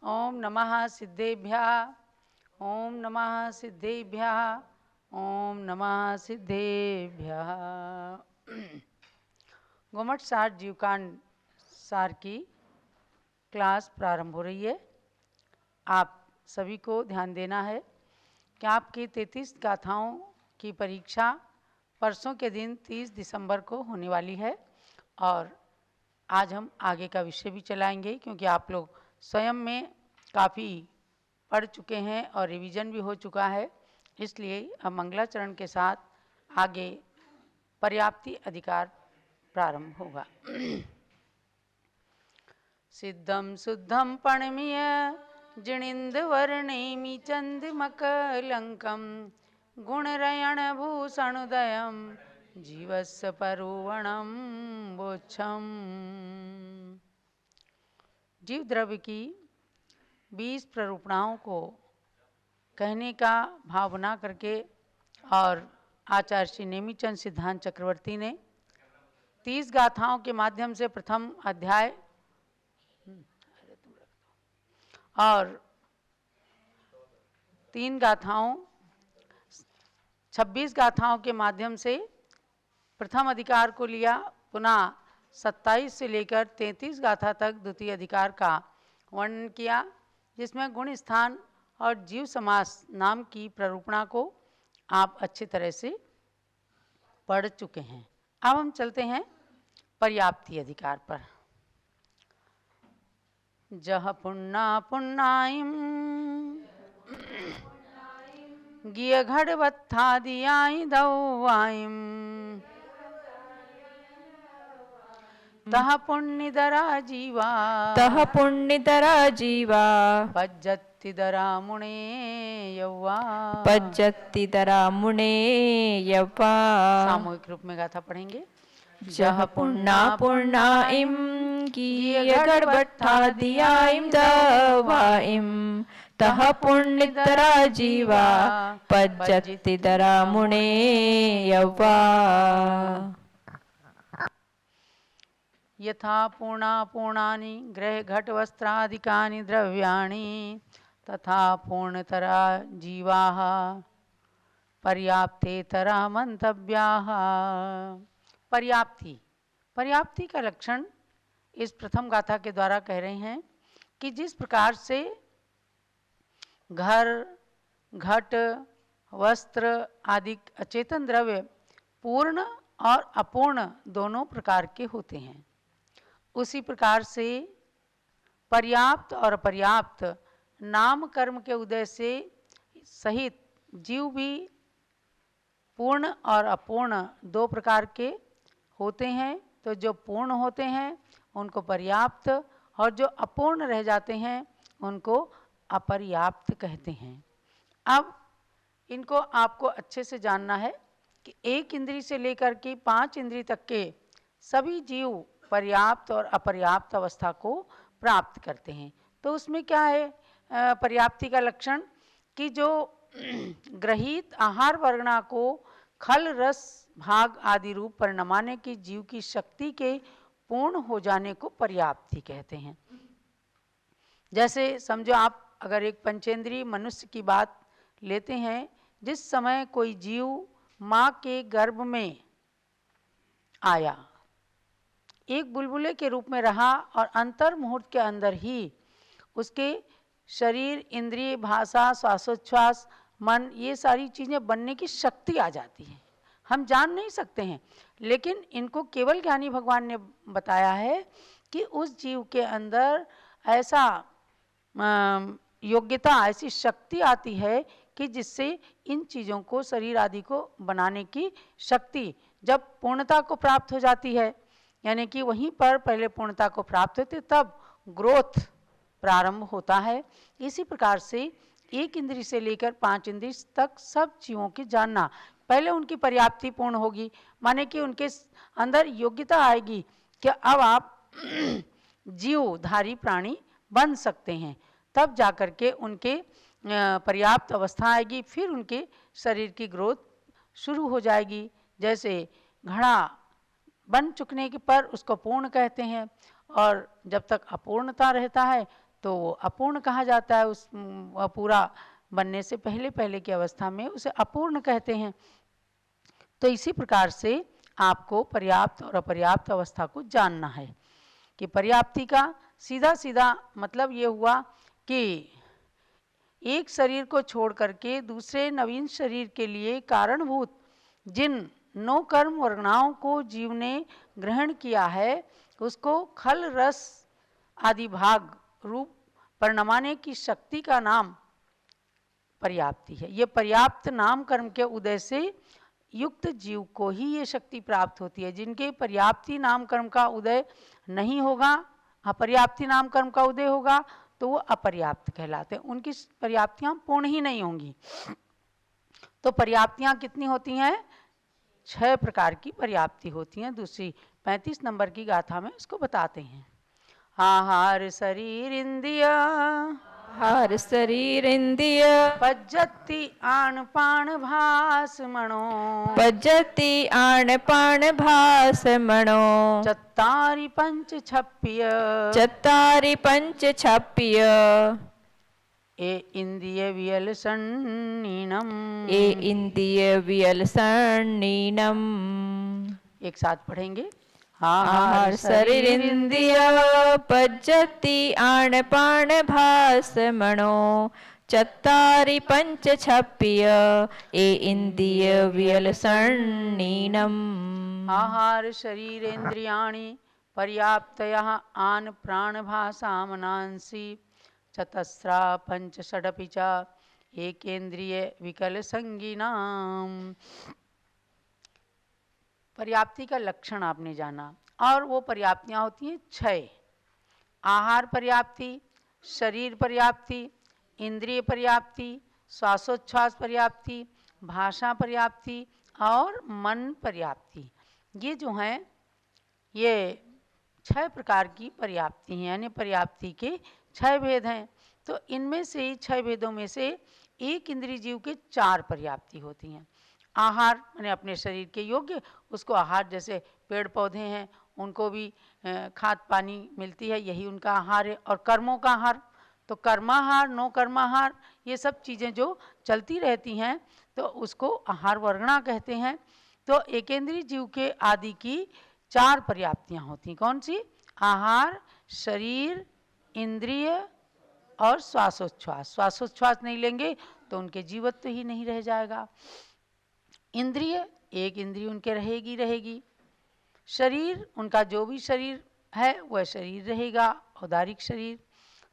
ओम नमः सिद्धेभ्यः। ओम नमः सिद्धेभ्यः। ओम नमः सिद्धेभ्यः। गोमठ सार जीवकांड सार की क्लास प्रारंभ हो रही है। आप सभी को ध्यान देना है कि आपकी 33 गाथाओं की परीक्षा परसों के दिन 30 दिसंबर को होने वाली है और आज हम आगे का विषय भी चलाएंगे क्योंकि आप लोग स्वयं में काफ़ी पढ़ चुके हैं और रिवीजन भी हो चुका है। इसलिए अब मंगलाचरण के साथ आगे पर्याप्ति अधिकार प्रारंभ होगा। सिद्धम शुद्धम पणमीय जिणिंद वर्णेमि चंद्रमकलंकम गुणरयण भूषणोदयम जीवस्य परुवणम बोच्छम। जीव द्रव्य की 20 प्ररूपणाओं को कहने का भाव बना करके और आचार्य श्री नेमिचंद सिद्धांत चक्रवर्ती ने 30 गाथाओं के माध्यम से प्रथम अध्याय और 3 गाथाओं 26 गाथाओं के माध्यम से प्रथम अधिकार को लिया, पुनः 27 से लेकर 33 गाथा तक द्वितीय अधिकार का वर्णन किया, जिसमें गुण स्थान और जीव समास नाम की प्ररूपणा को आप अच्छी तरह से पढ़ चुके हैं। अब हम चलते हैं पर्याप्ति अधिकार पर। जह पुण्ना पुण्णाइम गिय घड़वत्थादियाई दौवाइम तह पुण्यदरा जीवा पज्जत्तिदरा मुने यौवा सामूहिक रूप में गाथा पढ़ेंगे। जह पुण्णा पुण्णाइम गियगढ़बट्ठादियाइम दवाइम तह पुण्यतरा जीवा पज्जत्तिदरा मुने यौवा। यथा पूर्णा पूर्णानि ग्रह घट वस्त्रादिकानि द्रव्याणि तथा पूर्णतरा जीवाः पर्याप्तेतरा मंतव्याः। पर्याप्ति का लक्षण इस प्रथम गाथा के द्वारा कह रहे हैं कि जिस प्रकार से घर घट वस्त्र आदि अचेतन द्रव्य पूर्ण और अपूर्ण दोनों प्रकार के होते हैं, उसी प्रकार से पर्याप्त और अपर्याप्त नाम कर्म के उदय से सहित जीव भी पूर्ण और अपूर्ण दो प्रकार के होते हैं। तो जो पूर्ण होते हैं उनको पर्याप्त और जो अपूर्ण रह जाते हैं उनको अपर्याप्त कहते हैं। अब इनको आपको अच्छे से जानना है कि 1 इंद्री से लेकर के 5 इंद्री तक के सभी जीव पर्याप्त और अपर्याप्त अवस्था को प्राप्त करते हैं। तो उसमें क्या है पर्याप्ति का लक्षण कि जो ग्रहित आहार वर्गणा को खल रस भाग आदि रूप परिणमाने की जीव की शक्ति के पूर्ण हो जाने को पर्याप्ति कहते हैं। जैसे समझो आप अगर एक पंचेंद्रीय मनुष्य की बात लेते हैं, जिस समय कोई जीव माँ के गर्भ में आया, एक बुलबुले के रूप में रहा और अंतर मुहूर्त के अंदर ही उसके शरीर इंद्रिय भाषा श्वासोच्छ्वास मन ये सारी चीज़ें बनने की शक्ति आ जाती है। हम जान नहीं सकते हैं, लेकिन इनको केवल ज्ञानी भगवान ने बताया है कि उस जीव के अंदर ऐसा योग्यता ऐसी शक्ति आती है कि जिससे इन चीज़ों को शरीर आदि को बनाने की शक्ति जब पूर्णता को प्राप्त हो जाती है, यानी कि वहीं पर पहले पूर्णता को प्राप्त होते तब ग्रोथ प्रारंभ होता है। इसी प्रकार से 1 इंद्री से लेकर 5 इंद्री तक सब जीवों की जानना, पहले उनकी पर्याप्ति पूर्ण होगी, माने कि उनके अंदर योग्यता आएगी कि अब आप जीवधारी प्राणी बन सकते हैं, तब जाकर के उनके पर्याप्त अवस्था आएगी, फिर उनके शरीर की ग्रोथ शुरू हो जाएगी। जैसे घड़ा बन चुकने के पर उसको पूर्ण कहते हैं और जब तक अपूर्णता रहता है तो वो अपूर्ण कहा जाता है। उस पूरा बनने से पहले पहले की अवस्था में उसे अपूर्ण कहते हैं। तो इसी प्रकार से आपको पर्याप्त और अपर्याप्त अवस्था को जानना है कि पर्याप्ति का सीधा सीधा मतलब ये हुआ कि एक शरीर को छोड़ करके दूसरे नवीन शरीर के लिए कारणभूत जिन 9 कर्म वर्गणाओं को जीव ने ग्रहण किया है उसको खल रस आदि भाग रूप परिणमाने की शक्ति का नाम पर्याप्ति है। ये पर्याप्त नाम कर्म के उदय से युक्त जीव को ही ये शक्ति प्राप्त होती है। जिनके पर्याप्ति नाम कर्म का उदय नहीं होगा, अपर्याप्ति नाम कर्म का उदय होगा, तो वो अपर्याप्त कहलाते हैं। उनकी पर्याप्तियां पूर्ण ही नहीं होंगी। तो पर्याप्तियां कितनी होती हैं? 6 प्रकार की पर्याप्ति होती हैं। दूसरी 35 नंबर की गाथा में उसको बताते हैं। आहार शरीर इंद्रिय हार शरीर इंद्रिय पज्जति आन पान भास मणो पज्जति आण पाण भास मणो चत्तारि पंच छप्पिय चत्तारि पंच छप्पिय ए इंद्रिय वियलसन्नीनम ए इंद्रिय वियलसन्नीनम। एक साथ पढ़ेंगे। आहार शरीर इंद्रिय पज्जति आण पाण भास मणो चत्तारि पंच छप्पिय ए इंद्रिय वियलसन्नीनम। आहार शरीरेन्द्रियाणि पर्याप्तयः आन प्राण भासा मनांसि चतस्रा पंच षडपि च एकेन्द्रिय विकल संगीनाम। पर्याप्ति का लक्षण आपने जाना और वो पर्याप्तियां होती हैं 6। आहार पर्याप्ति, शरीर पर्याप्ति, इंद्रिय पर्याप्ति, श्वासोच्छ्वास पर्याप्ति, भाषा पर्याप्ति और मन पर्याप्ति। ये जो हैं ये 6 प्रकार की पर्याप्ति हैं, यानी पर्याप्ति के 6 भेद हैं। तो इनमें से 6 भेदों में से एक इंद्रिय जीव के 4 पर्याप्ति होती हैं। आहार माने अपने शरीर के योग्य, उसको आहार जैसे पेड़ पौधे हैं उनको भी खाद पानी मिलती है, यही उनका आहार है। और कर्मों का आहार तो कर्माहार, नो कर्माहार, ये सब चीज़ें जो चलती रहती हैं तो उसको आहार वर्गणा कहते हैं। तो एकेंद्रीय जीव के आदि की 4 पर्याप्तियाँ होती हैं। कौन सी? आहार, शरीर, इंद्रिय और श्वासोच्छ्वास। श्वासोच्छ्वास नहीं लेंगे तो उनके जीवत्व ही नहीं रह जाएगा। इंद्रिय, एक इंद्रिय उनके रहेगी। शरीर, उनका जो भी शरीर है वह शरीर रहेगा, औदारिक शरीर।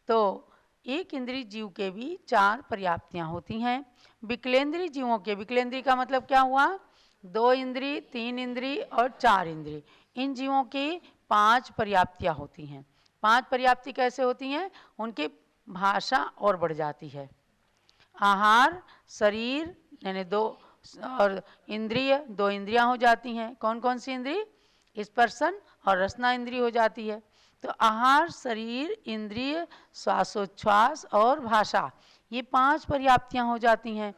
तो एक इंद्रिय जीव के भी 4 पर्याप्तियां होती हैं। विकलेंद्रीय जीवों के, विकलेंद्रीय का मतलब क्या हुआ? 2 इंद्रिय, 3 इंद्रिय और 4 इंद्रिय। इन जीवों की 5 पर्याप्तियां होती हैं। 5 पर्याप्ति कैसे होती हैं? उनकी भाषा और बढ़ जाती है। आहार, शरीर यानी 2 और इंद्रिय, 2 इंद्रियां हो जाती हैं। कौन कौन सी इंद्रिय? स्पर्शन और रसना इंद्रिय हो जाती है। तो आहार, शरीर, इंद्रिय, श्वासोच्छ्वास और भाषा, ये 5 पर्याप्तियां हो जाती हैं।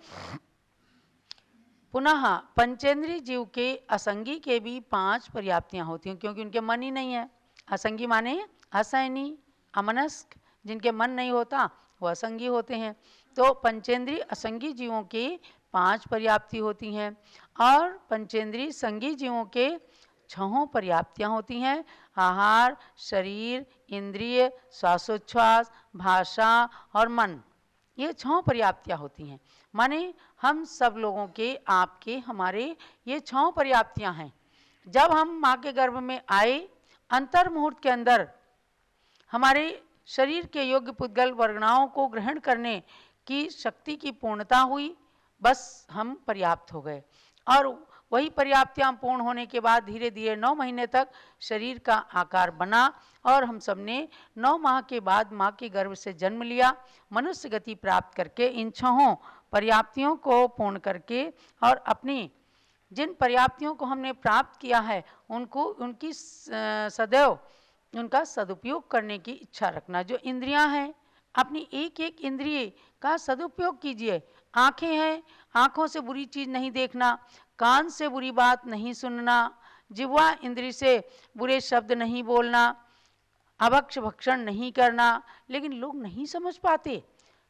पुनः पंचेंद्रिय जीव के असंगी के भी 5 पर्याप्तियां होती हैं, क्योंकि उनके मन ही नहीं है। असंगी माने असैनी, अमनस्क, जिनके मन नहीं होता वो असंगी होते हैं। तो पंचेंद्रिय असंगी जीवों के 5 पर्याप्ति होती हैं और पंचेंद्रिय संगी जीवों के 6 पर्याप्तियां होती हैं। आहार, शरीर, इंद्रिय, श्वासोच्छ्वास, भाषा और मन, ये 6 पर्याप्तियां होती हैं। माने हम सब लोगों के, आपके, हमारे ये 6 पर्याप्तियां हैं। जब हम माँ के गर्भ में आए, अंतर मुहूर्त के अंदर हमारे शरीर के योग्य पुद्गल वर्गणाओं को ग्रहण करने की शक्ति की पूर्णता हुई, बस हम पर्याप्त हो गए। और वही पर्याप्तियां पूर्ण होने के बाद धीरे धीरे 9 महीने तक शरीर का आकार बना और हम सब ने 9 माह के बाद माँ के गर्भ से जन्म लिया। मनुष्य गति प्राप्त करके इन 6 पर्याप्तियों को पूर्ण करके और अपनी जिन पर्याप्तियों को हमने प्राप्त किया है उनको, उनकी सदैव उनका सदुपयोग करने की इच्छा रखना। जो इंद्रियां हैं, अपनी एक एक इंद्रिय का सदुपयोग कीजिए। आँखें हैं, आँखों से बुरी चीज़ नहीं देखना, कान से बुरी बात नहीं सुनना, जिह्वा इंद्रिय से बुरे शब्द नहीं बोलना, अभक्ष भक्षण नहीं करना, लेकिन लोग नहीं समझ पाते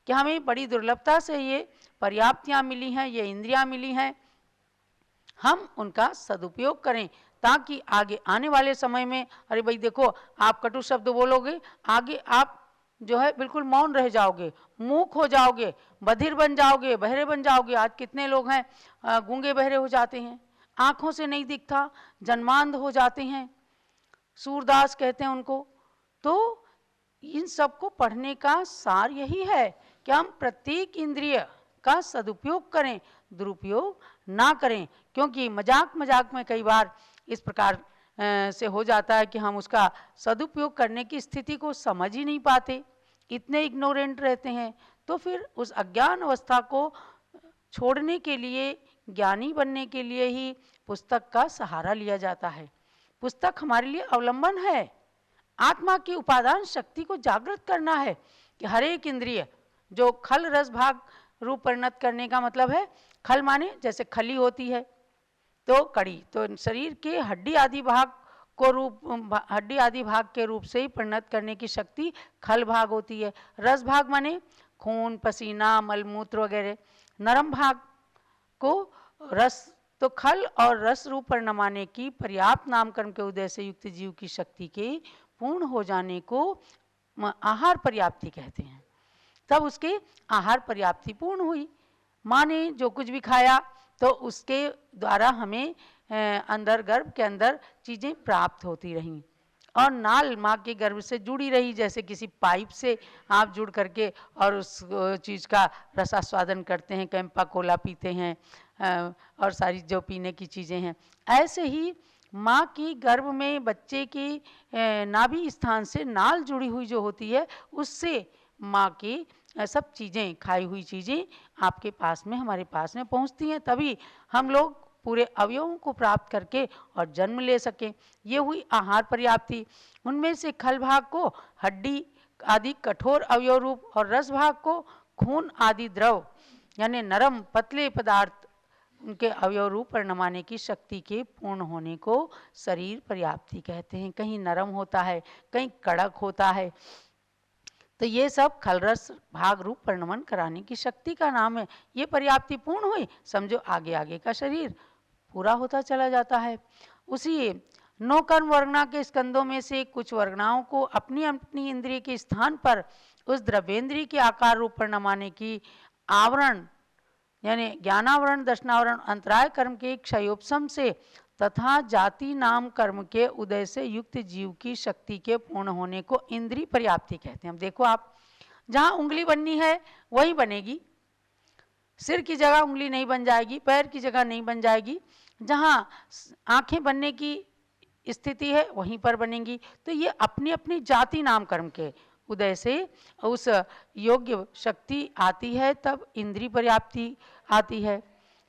कि हमें बड़ी दुर्लभता से ये पर्याप्तियाँ मिली हैं, ये इंद्रियाँ मिली हैं, हम उनका सदुपयोग करें ताकि आगे आने वाले समय में, अरे भाई देखो आप कटु शब्द बोलोगे, आगे आप जो है बिल्कुल मौन रह जाओगे, मूक हो जाओगे, बधिर बन जाओगे, बहरे बन जाओगे। आज कितने लोग हैं गूंगे बहरे हो जाते हैं, आँखों से नहीं दिखता, जन्मांध हो जाते हैं, सूरदास कहते हैं उनको। तो इन सबको पढ़ने का सार यही है कि हम प्रत्येक इंद्रिय का सदुपयोग करें, दुरुपयोग ना करें, क्योंकि मजाक मजाक में कई बार इस प्रकार से हो जाता है कि हम उसका सदुपयोग करने की स्थिति को समझ ही नहीं पाते, इतने इग्नोरेंट रहते हैं। तो फिर उस अज्ञान अवस्था को छोड़ने के लिए, ज्ञानी बनने के लिए ही पुस्तक का सहारा लिया जाता है। पुस्तक हमारे लिए अवलंबन है, आत्मा की उपादान शक्ति को जागृत करना है कि हर एक इंद्रिय जो खल रस भाग रूप परिणत करने का मतलब है, खल माने जैसे खली होती है तो कड़ी, तो शरीर के हड्डी आदि भाग को हड्डी आदि भाग के रूप से ही परिणत करने की शक्ति खल भाग होती है। रस भाग माने खून, पसीना, मलमूत्र वगैरह। नरम भाग को रस, तो खल और रस रूप परिणमाने की पर्याप्त नामकर्म के उदय से युक्त जीव की शक्ति के पूर्ण हो जाने को आहार पर्याप्ति कहते हैं। तब उसके आहार पर्याप्ति पूर्ण हुई। माँ ने जो कुछ भी खाया तो उसके द्वारा हमें अंदर गर्भ के अंदर चीज़ें प्राप्त होती रहीं, और नाल माँ के गर्भ से जुड़ी रही, जैसे किसी पाइप से आप जुड़ करके और उस चीज़ का रसास्वादन करते हैं, कैंपा कोला पीते हैं और सारी जो पीने की चीज़ें हैं। ऐसे ही माँ की गर्भ में बच्चे की नाभि स्थान से नाल जुड़ी हुई जो होती है, उससे माँ की सब चीज़ें, खाई हुई चीज़ें आपके पास में, हमारे पास में पहुँचती हैं, तभी हम लोग पूरे अवयवों को प्राप्त करके और जन्म ले सकें। ये हुई आहार पर्याप्ति। उनमें से खल भाग को हड्डी आदि कठोर अवयव रूप और रस भाग को खून आदि द्रव यानी नरम पतले पदार्थ उनके अवयव रूप परिणमाने की शक्ति के पूर्ण होने को शरीर पर्याप्ति कहते हैं। कहीं नरम होता है, कहीं कड़क होता है, तो ये सब खलरस भाग रूप परिणमन कराने की शक्ति का नाम है। ये पर्याप्ति पूर्ण हुई, समझो आगे आगे का शरीर पूरा होता चला जाता है। उसी 9 कर्म वर्गना के स्कंदों में से कुछ वर्गनाओं को अपनी अपनी इंद्रिय के स्थान पर उस द्रव्येंद्रिय के आकार रूप परिणमाने की आवरण यानी ज्ञानावरण, दर्शनावरण, अंतराय कर्म के क्षयोपशम से तथा जाति नाम कर्म के उदय से युक्त जीव की शक्ति के पूर्ण होने को इंद्रिय पर्याप्ति कहते हैं। अब देखो, आप जहाँ उंगली बननी है वही बनेगी, सिर की जगह उंगली नहीं बन जाएगी, पैर की जगह नहीं बन जाएगी, जहाँ आंखें बनने की स्थिति है वहीं पर बनेंगी। तो ये अपनी अपनी जाति नाम कर्म के उदय से उस योग्य शक्ति आती है, तब इंद्रिय पर्याप्ति आती है।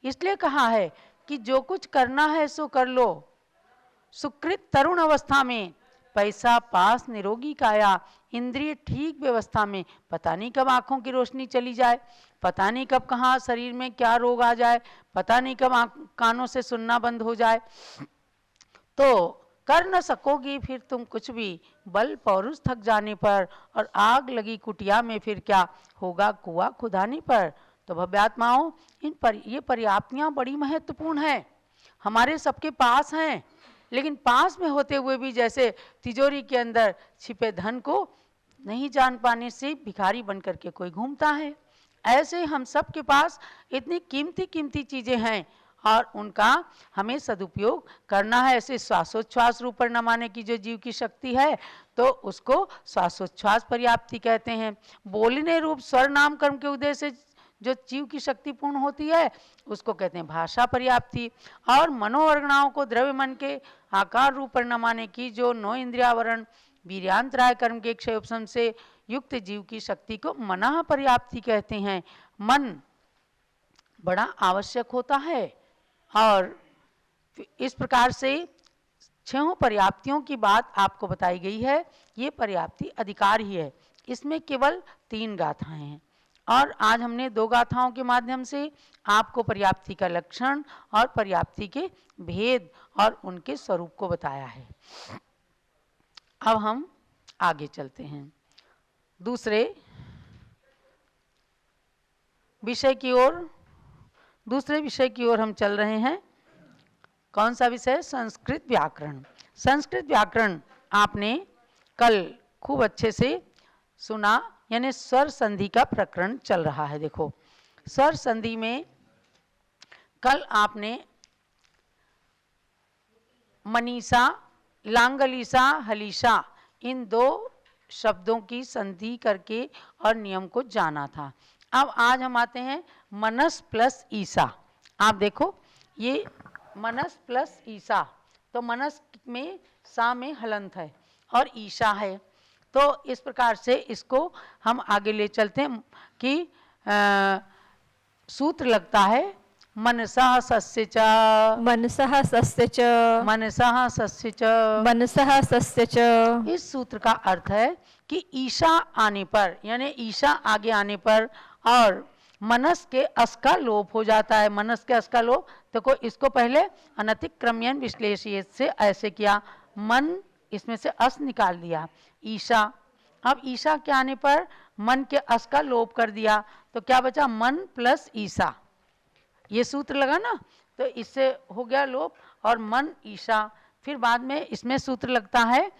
इसलिए कहा है कि जो कुछ करना है सो कर लो, सुकृत तरुण अवस्था में, पैसा पास निरोगी काया, इंद्रिय ठीक व्यवस्था में। पता नहीं कब आंखों की रोशनी चली जाए, पता नहीं कब कहाँ शरीर में क्या रोग आ जाए, पता नहीं कब कानों से सुनना बंद हो जाए, तो कर न सकोगी फिर तुम कुछ भी, बल पौरुष थक जाने पर, और आग लगी कुटिया में फिर क्या होगा कुआं खुदाने पर। तो भव्यात्माओं, ये पर्याप्तियाँ बड़ी महत्वपूर्ण हैं, हमारे सबके पास हैं, लेकिन पास में होते हुए भी जैसे तिजोरी के अंदर छिपे धन को नहीं जान पाने से भिखारी बन करके कोई घूमता है, ऐसे हम सब के पास इतनी कीमती कीमती चीज़ें हैं और उनका हमें सदुपयोग करना है। ऐसे श्वासोच्छ्वास रूप परिणमाने की जो जीव की शक्ति है तो उसको श्वासोच्छ्वास पर्याप्ति कहते हैं। बोलने रूप स्वर नाम कर्म के उदय से जो जीव की शक्ति पूर्ण होती है उसको कहते हैं भाषा पर्याप्ति। और मनोवर्गणाओं को द्रव्य मन के आकार रूप परिणमाने की जो 9 इंद्रियावरण वीर्यांतराय कर्म के क्षयोपशम से युक्त जीव की शक्ति को मनः पर्याप्ति कहते हैं। मन बड़ा आवश्यक होता है और इस प्रकार से 6 पर्याप्तियों की बात आपको बताई गई है। ये पर्याप्ति अधिकार ही है, इसमें केवल 3 गाथाएं हैं और आज हमने 2 गाथाओं के माध्यम से आपको पर्याप्ति का लक्षण और पर्याप्ति के भेद और उनके स्वरूप को बताया है। अब हम आगे चलते हैं दूसरे विषय की ओर हम चल रहे हैं। कौन सा विषय? संस्कृत व्याकरण। संस्कृत व्याकरण आपने कल खूब अच्छे से सुना, यानी स्वर संधि का प्रकरण चल रहा है। देखो स्वर संधि में कल आपने मनीषा, लांगलीसा, हलीसा इन दो शब्दों की संधि करके और नियम को जाना था। अब आज हम आते हैं मनस प्लस ईसा। आप देखो ये मनस प्लस ईसा, तो मनस में सा में हलंत है और ईशा है, तो इस प्रकार से इसको हम आगे ले चलते हैं कि सूत्र लगता है मनसः सस्य च, मनसः सस्य च, मनसः सस्य च, मनसः सस्य च। इस सूत्र का अर्थ है कि ईशा आने पर, यानी ईशा आगे आने पर और मनस के अस का लोप हो जाता है। मनस के अस का लोप, देखो इसको पहले अनतिक्रम्यन विश्लेषित से ऐसे किया, मन इसमें से अस निकाल दिया, ईशा। अब ईशा के आने पर मन के अस का लोप कर दिया, तो क्या बचा? मन प्लस ईशा। ये सूत्र लगा ना, तो इससे हो गया लोप और मन ईशा। फिर बाद में इसमें सूत्र लगता है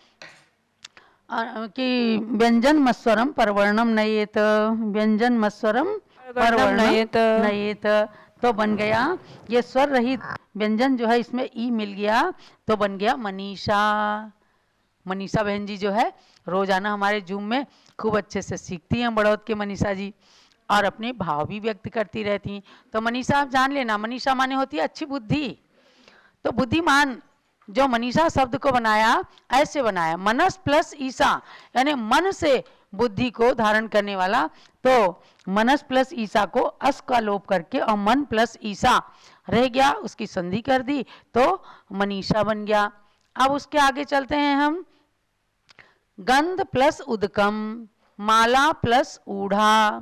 कि व्यंजन मस्वरम परवर्णम नयेत, व्यंजन मस्वरम परवर्णम नयेत, तो बन गया ये स्वर रहित व्यंजन जो है इसमें ई मिल गया, तो बन गया मनीषा। मनीषा बहन जी जो है रोजाना हमारे जूम में खूब अच्छे से सीखती हैं, बड़ौद के मनीषा जी, और अपने भाव भी व्यक्त करती रहती हैं। तो मनीषा आप जान लेना, मनीषा माने होती है अच्छी बुद्धि। तो बुद्धिमान जो मनीषा शब्द को बनाया ऐसे बनाया, मनस प्लस ईसा, यानी मन से बुद्धि को धारण करने वाला। तो मनस प्लस ईसा को अस का लोप करके और मन प्लस ईसा रह गया, उसकी संधि कर दी तो मनीषा बन गया। अब उसके आगे चलते हैं हम, गंध प्लस उदकम, माला प्लस ऊढ़ा।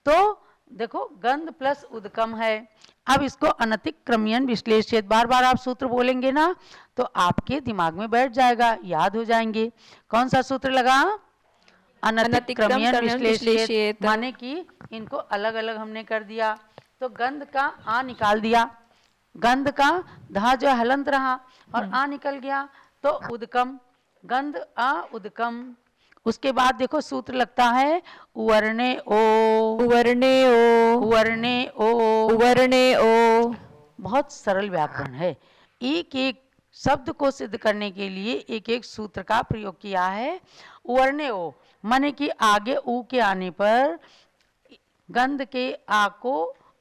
तो देखो गंध प्लस उदकम है। अब इसको अनतिक्रम्यन विश्लेषित, बार बार आप सूत्र बोलेंगे ना तो आपके दिमाग में बैठ जाएगा, याद हो जाएंगे। कौन सा सूत्र लगा? अनतिक्रम्यन विश्लेषित, माने कि इनको अलग अलग हमने कर दिया। तो गंध का आ निकाल दिया, गंध का धा जो हलंत रहा और आ निकल गया, तो उदकम, गंध आ उदकम। उसके बाद देखो सूत्र लगता है उवर्णे ओ, उवर्णे ओ, उवर्णे ओ, उवर्णे ओ। बहुत सरल व्याकरण है। एक एक शब्द को सिद्ध करने के लिए एक एक सूत्र का प्रयोग किया है। उवर्णे ओ माने कि आगे ऊ के आने पर गंध के आ को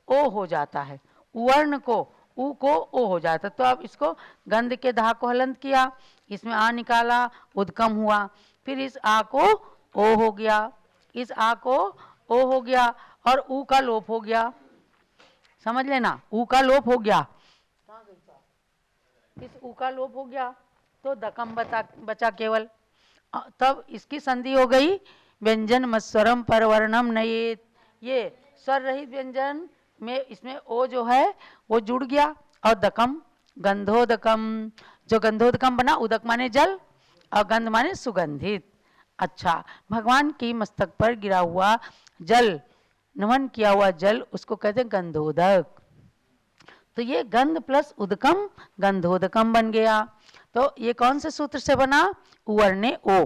ओ हो जाता है, उवर्ण को ऊ को ओ हो जाता है। तो अब इसको गंध के धा को हलंत किया, इसमें आ निकाला, उदकम हुआ, फिर इस आ को ओ हो गया, इस आ को ओ हो गया और ऊ का लोप हो गया। समझ लेना, ऊ का लोप हो गया, इस ऊ का लोप हो गया तो दकम बचा केवल। तब इसकी संधि हो गई व्यंजन मस्वरम परवर्णम नयेत। ये स्वर रहित व्यंजन में इसमें ओ जो है वो जुड़ गया और दकम, गंधोदकम। जो गंधोदकम बना, उदक माने जल और गंध माने सुगंधित। अच्छा, भगवान की मस्तक पर गिरा हुआ जल, नमन किया हुआ जल, उसको कहते हैं गंधोदक। तो ये गंध प्लस उदकम गंधोदकम बन गया। तो ये कौन से सूत्र से बना? उवर्णे ओ।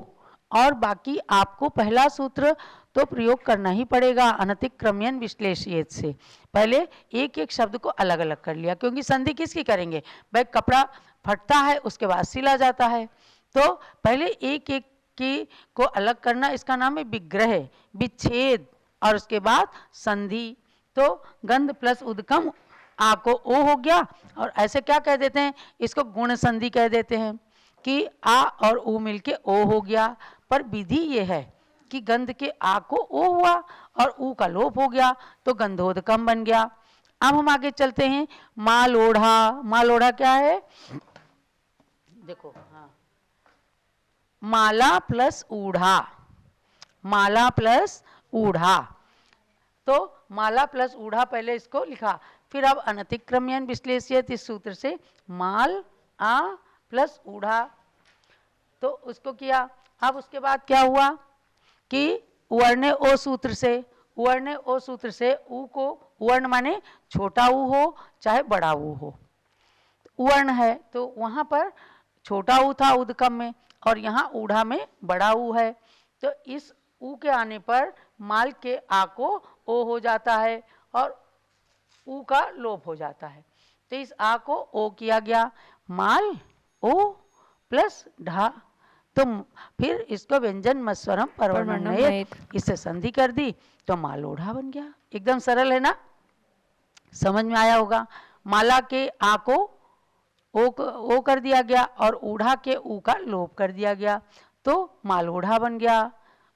और बाकी आपको पहला सूत्र तो प्रयोग करना ही पड़ेगा अनतिक्रम्यन विश्लेषित से। पहले एक एक शब्द को अलग अलग कर लिया, क्योंकि संधि किसकी करेंगे भाई? कपड़ा फटता है उसके बाद सिला जाता है, तो पहले एक एक की को अलग करना, इसका नाम है विग्रह, विच्छेद, और उसके बाद संधि। तो गंध प्लस उदकम आ को ओ हो गया, और ऐसे क्या कह देते हैं इसको? गुण संधि कह देते हैं कि आ और ऊ मिलके ओ हो गया। पर विधि ये है कि गंध के आ को ओ हुआ और ऊ का लोप हो गया, तो गंधोदकम बन गया। अब हम आगे चलते हैं, मालोढ़ा। मालोढ़ा क्या है? देखो, हाँ, माला प्लस ऊढ़ा, माला प्लस ऊढ़ा। तो माला प्लस ऊढ़ा पहले इसको लिखा, फिर अब अनतिक्रम्यन विश्लेषित इस सूत्र से माल आ प्लस ऊढ़ा, तो उसको किया। अब उसके बाद क्या हुआ कि वर्ण ओ सूत्र से, वर्ण ओ सूत्र से ऊ को, वर्ण माने छोटा ऊ हो चाहे बड़ा ऊ हो, वर्ण है तो वहाँ पर छोटा ऊ था उदकम में और यहाँ ऊढ़ा में बड़ा ऊ है, तो इस ऊ के आने पर माल के आ को ओ हो जाता है और ऊ का लोप हो जाता है, तो इस आ को ओ किया गया, माल ओ प्लस ढा, तो फिर इसको व्यंजन मस्वरम परवर्णमयेत, इससे संधि कर दी तो माल ओढ़ा बन गया। एकदम सरल है ना, समझ में आया होगा। माला के आ को ओ कर दिया गया और ऊढ़ा के ऊ का लोप कर दिया गया, तो माल ओढ़ा बन गया।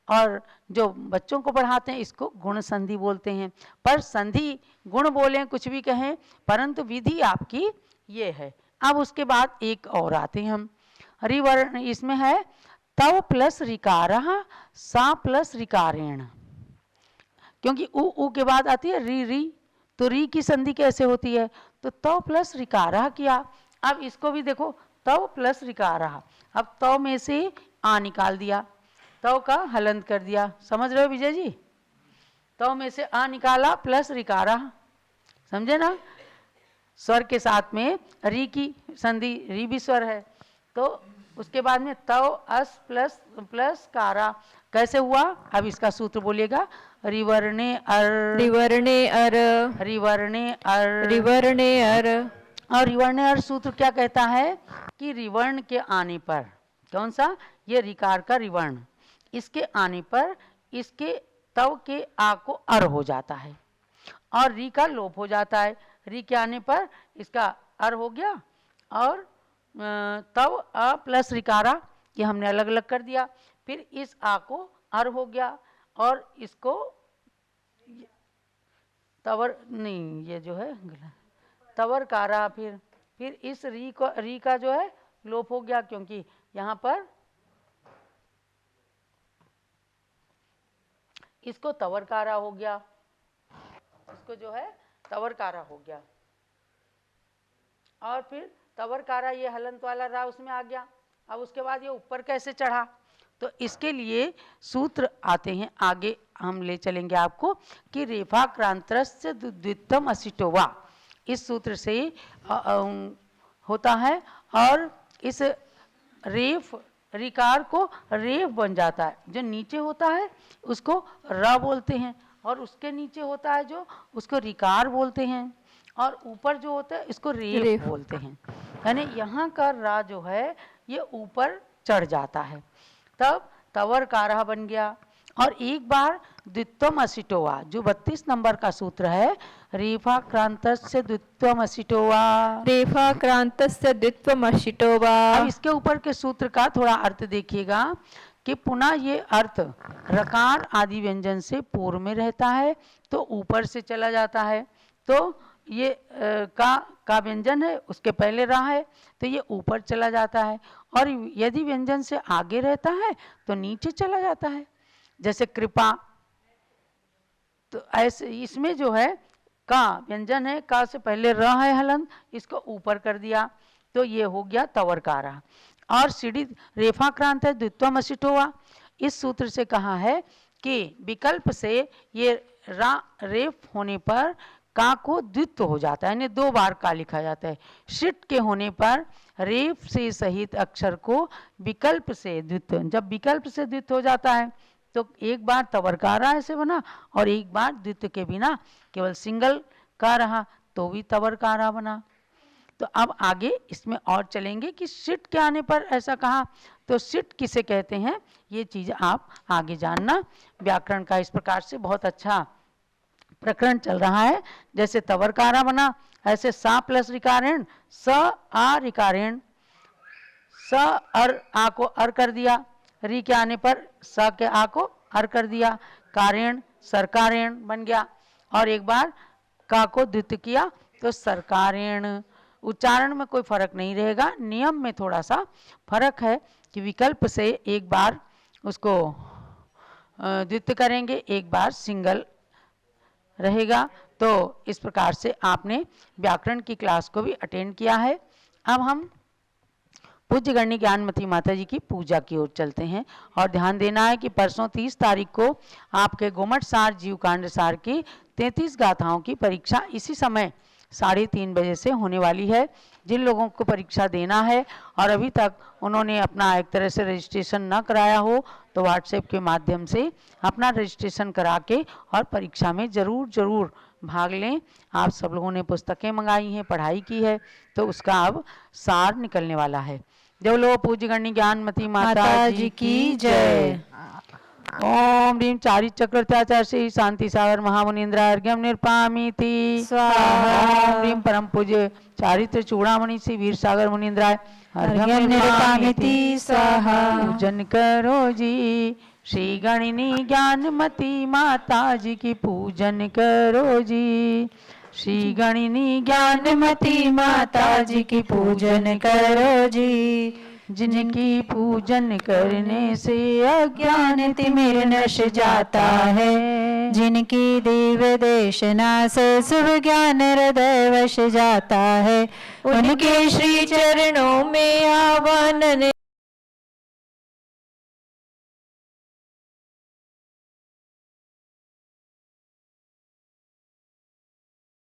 और जो बच्चों को पढ़ाते हैं इसको गुण संधि बोलते हैं, पर संधि गुण बोलें कुछ भी कहें, परंतु विधि आपकी ये है। अब उसके बाद एक और आते हैं हम, रिवर्ण, इसमें है तव प्लस रिकारः सा प्लस रिकारेण, क्योंकि उ के बाद आती है री री, तो री की संधि कैसे होती है, तो तव प्लस रिकारः किया। अब इसको भी देखो, तव प्लस रिकारः, अब तव में से आ निकाल दिया, तव का हलंत कर दिया, समझ रहे हो विजय जी, तव में से आ निकाला प्लस रिकारः, समझे ना, स्वर के साथ में री की संधि, री भी स्वर है, तो उसके बाद में तव अस प्लस प्लस कारा कैसे हुआ, अब इसका सूत्र बोलिएगा, रिवर्णे अर, रिवर्णे अर, रिवर्णे अर, रिवर्णे अर। और रिवर्णे अर सूत्र क्या कहता है कि रिवर्ण के आने पर, कौन सा, ये रिकार का रिवर्ण, इसके आने पर इसके तव के आ को अर हो जाता है और री का लोप हो जाता है, री के आने पर इसका अर हो गया और तव अ प्लस रिकारा, ये हमने अलग अलग कर दिया, फिर इस आ को अर हो गया और इसको तवर नहीं, ये जो है तवर कारा, फिर इस री का जो है लोप हो गया, क्योंकि यहाँ पर इसको तवर कारा हो गया, इसको जो है तवर कारा हो गया, और फिर तवर कारा ये हलंत वाला रा उसमें आ गया। अब उसके बाद ये ऊपर कैसे चढ़ा, तो इसके लिए सूत्र आते हैं, आगे हम ले चलेंगे आपको कि रेफा क्रांतस्य द्वित्वम असिटोवा, इस सूत्र से होता है और इस रेफ रिकार को रेफ बन जाता है, जो नीचे होता है उसको र बोलते हैं और उसके नीचे होता है जो उसको रिकार बोलते हैं और ऊपर जो होता है इसको रेफ बोलते हैं, यानी यहाँ का रा जो है ये ऊपर चढ़ जाता है, तब तवर कारह बन गया। और एक बार द्वित्वम असिटोवा, जो 32 नंबर का सूत्र है, रेफा क्रांतस्य द्वित्वम असिटोवा, रेफा क्रांतस्य द्वित्वम असिटोवा। अब इसके ऊपर के सूत्र का थोड़ा अर्थ देखिएगा कि पुनः ये अर्थ रकार आदि व्यंजन से पूर्व में रहता है तो ऊपर से चला जाता है, तो ये का व्यंजन है उसके पहले रहा है तो ये ऊपर चला जाता है, और यदि व्यंजन से आगे रहता है तो नीचे चला जाता है, जैसे कृपा, तो ऐसे इसमें जो है का व्यंजन है, का से पहले र है हलंत, इसको ऊपर कर दिया तो ये हो गया तवरकारा। और सीढ़ी रेफाक्रांत है द्वित्वम असिटोवा, इस सूत्र से कहा है कि विकल्प से ये रा रेफ होने पर का को द्वित्व हो जाता है, यानी 2 बार का लिखा जाता है। शिट के होने पर रेफ से सहित अक्षर को विकल्प से द्वित्व, जब विकल्प से द्वित्व हो जाता है तो एक बार तवरकारा ऐसे बना और एक बार द्वित्व के बिना केवल सिंगल का रहा तो भी तवरकारा बना। तो अब आगे इसमें और चलेंगे कि शिट के आने पर ऐसा कहा, तो शिट किसे कहते हैं ये चीज़ आप आगे जानना। व्याकरण का इस प्रकार से बहुत अच्छा प्रकरण चल रहा है, जैसे तवरकारा बना ऐसे सा प्लस रिकारेण, स आ रिकारेण, स अर आ को अर कर दिया, री के आने पर स के आ को अर कर दिया, कारेण सरकारेण बन गया, और एक बार का को द्वित्व किया तो सरकारेण। उच्चारण में कोई फर्क नहीं रहेगा, नियम में थोड़ा सा फर्क है कि विकल्प से एक बार उसको द्वित्व करेंगे, एक बार सिंगल रहेगा। तो इस प्रकार से आपने व्याकरण की क्लास को भी अटेंड किया है। अब हम पूज्य गणनी ज्ञानमती माता जी की पूजा की ओर चलते हैं। और ध्यान देना है कि परसों 30 तारीख को आपके गोमट सार जीव कांड सार की 33 गाथाओं की परीक्षा इसी समय 3:30 बजे से होने वाली है। जिन लोगों को परीक्षा देना है और अभी तक उन्होंने अपना एक तरह से रजिस्ट्रेशन न कराया हो तो व्हाट्सएप के माध्यम से अपना रजिस्ट्रेशन करा के और परीक्षा में ज़रूर भाग लें। आप सब लोगों ने पुस्तकें मंगाई हैं, पढ़ाई की है, तो उसका अब सार निकलने वाला है। जय लो पूज्य गणनी ज्ञानमती माता जी की जय। ओम ह्रीं चारि चक्रत्याचार श्री शांति सागर महामुनीन्द्र अर्घ्यम निर्पामीति स्वाहा। ओम ह्रीं परम पूज्य चारित्र चूड़ामणि श्री वीर सागर मुनीन्द्राय अर्घ्यम निर्पामीति स्वाहा। पूजन करो जी श्री गणनी ज्ञानमती माता जी की पूजन करो जी। श्री गणनी ज्ञानमती माता जी की पूजन करो जी। जिनकी पूजन करने से ज्ञान तिमिर नश जाता है। जिनकी दिव्य देशना से शुभ ज्ञान हृदय वश जाता है। उनके श्री चरणों में आवाहन